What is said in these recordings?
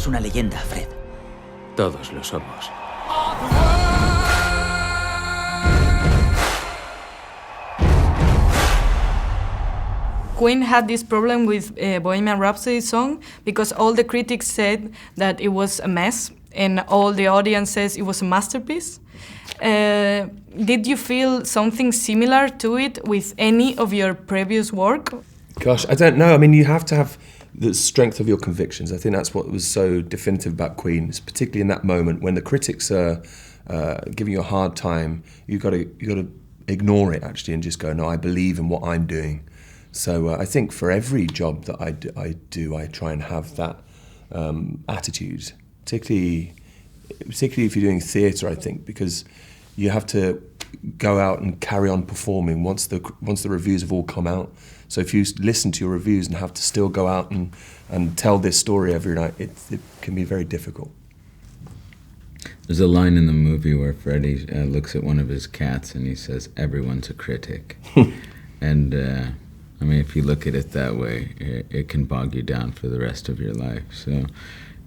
una leyenda, Fred. Todos lo somos. Queen had this problem with Bohemian Rhapsody song because all the critics said that it was a mess and all the audience says it was a masterpiece. Did you feel something similar to it with any of your previous work? Gosh, I don't know. I mean, you have to have the strength of your convictions. I think that's what was so definitive about Queen, particularly in that moment when the critics are giving you a hard time. You got to ignore it actually and just go, no, I believe in what I'm doing. So I think for every job that I do, I try and have that attitude, particularly if you're doing theatre, I think, because you have to go out and carry on performing once the reviews have all come out. So if you listen to your reviews and have to still go out and tell this story every night, it can be very difficult. There's a line in the movie where Freddie looks at one of his cats and he says, "Everyone's a critic." And I mean, if you look at it that way, it can bog you down for the rest of your life. So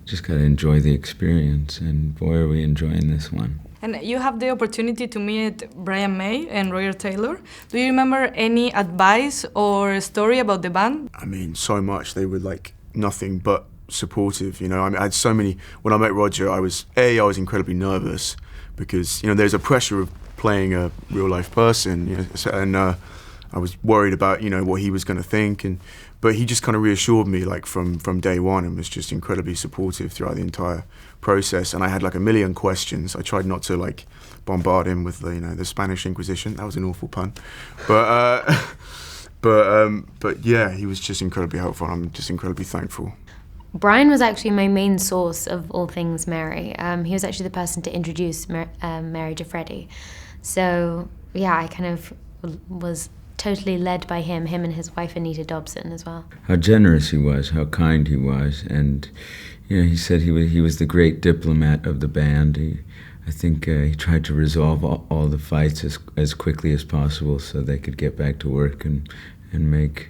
just got to enjoy the experience, and boy, are we enjoying this one. And you have the opportunity to meet Brian May and Roger Taylor. Do you remember any advice or story about the band? I mean, so much. They were like nothing but supportive, you know. I mean, I had so many. When I met Roger, I was incredibly nervous because, you know, there's a pressure of playing a real life person, you know, and I was worried about, you know, what he was going to think, but he just kind of reassured me like from day one and was just incredibly supportive throughout the entire process. And I had like a million questions. I tried not to like bombard him with the Spanish Inquisition. That was an awful pun, but yeah, he was just incredibly helpful. And I'm just incredibly thankful. Bryan was actually my main source of all things Mary. He was actually the person to introduce Mary to Freddie. So yeah, I kind of was totally led by him and his wife Anita Dobson as well. How generous he was, how kind he was, and you know, he said he was the great diplomat of the band. I think he tried to resolve all the fights as quickly as possible so they could get back to work and make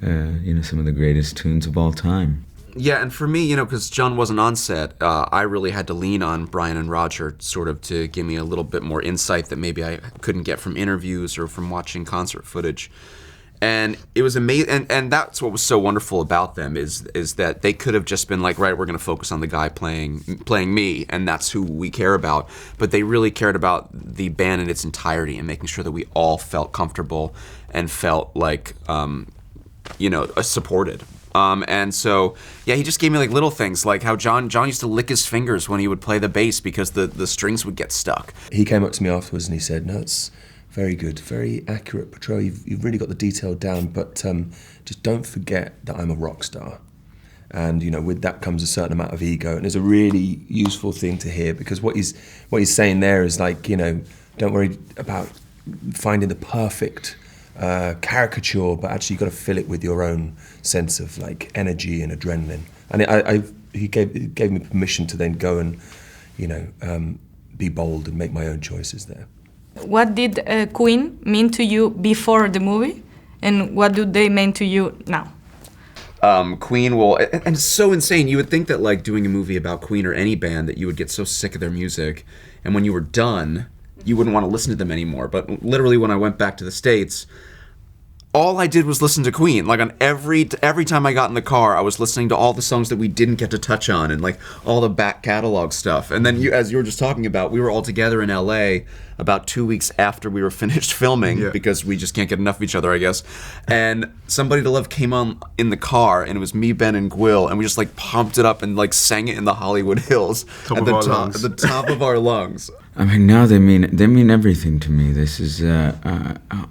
some of the greatest tunes of all time. Yeah, and for me, you know, because John wasn't on set, I really had to lean on Bryan and Roger sort of to give me a little bit more insight that maybe I couldn't get from interviews or from watching concert footage. And it was amazing, and that's what was so wonderful about them is that they could have just been like, right, we're going to focus on the guy playing me, and that's who we care about. But they really cared about the band in its entirety and making sure that we all felt comfortable and felt like, supported. And so, yeah, he just gave me like little things, like how John used to lick his fingers when he would play the bass because the strings would get stuck. He came up to me afterwards and he said, "No, it's very good, very accurate portrayal. You've really got the detail down, but just don't forget that I'm a rock star." And, you know, with that comes a certain amount of ego, and it's a really useful thing to hear because what he's saying there is like, you know, don't worry about finding the perfect caricature, but actually you've got to fill it with your own sense of like energy and adrenaline. And he gave me permission to then go and, you know, be bold and make my own choices there. What did Queen mean to you before the movie, and what do they mean to you now? Queen will, and it's so insane. You would think that like doing a movie about Queen or any band that you would get so sick of their music, and when you were done, you wouldn't want to listen to them anymore. But literally when I went back to the States, all I did was listen to Queen. Like on every time I got in the car, I was listening to all the songs that we didn't get to touch on and like all the back catalog stuff. And then as you were just talking about, we were all together in LA about 2 weeks after we were finished filming because we just can't get enough of each other, I guess. And Somebody to Love came on in the car, and it was me, Ben, and Gwil, and we just like pumped it up and like sang it in the Hollywood Hills at the top of our lungs. I mean, now they mean everything to me. This is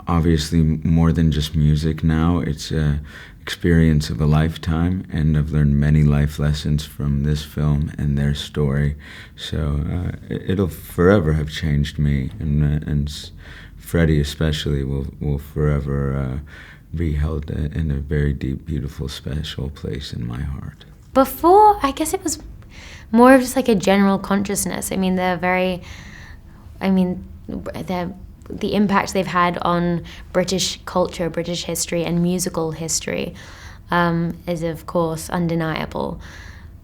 obviously more than just music now. It's an experience of a lifetime, and I've learned many life lessons from this film and their story. So it'll forever have changed me, and Freddie especially will forever be held in a very deep, beautiful, special place in my heart. Before, I guess it was more of just like a general consciousness. I mean, the impact they've had on British culture, British history, and musical history is, of course, undeniable.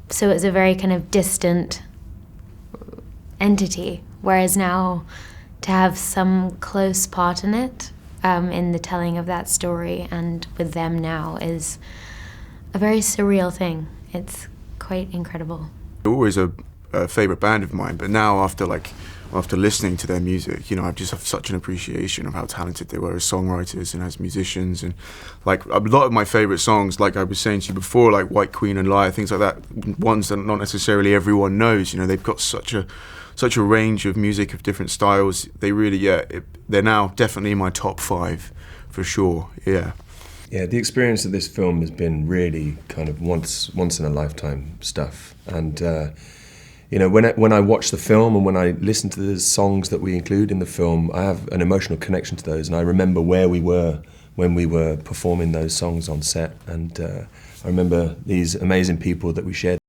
So it's a very kind of distant entity, whereas now to have some close part in it, in the telling of that story and with them now, is a very surreal thing. It's quite incredible. Always a favourite band of mine, but now after listening to their music, I just have such an appreciation of how talented they were as songwriters and as musicians. And like a lot of my favourite songs, like I was saying to you before, like White Queen and Liar, things like that, ones that not necessarily everyone knows. They've got such a range of music of different styles. They really, they're now definitely in my top 5 for sure. Yeah. Yeah, the experience of this film has been really kind of once in a lifetime stuff. And when I watch the film and when I listen to the songs that we include in the film, I have an emotional connection to those, and I remember where we were when we were performing those songs on set. And I remember these amazing people that we shared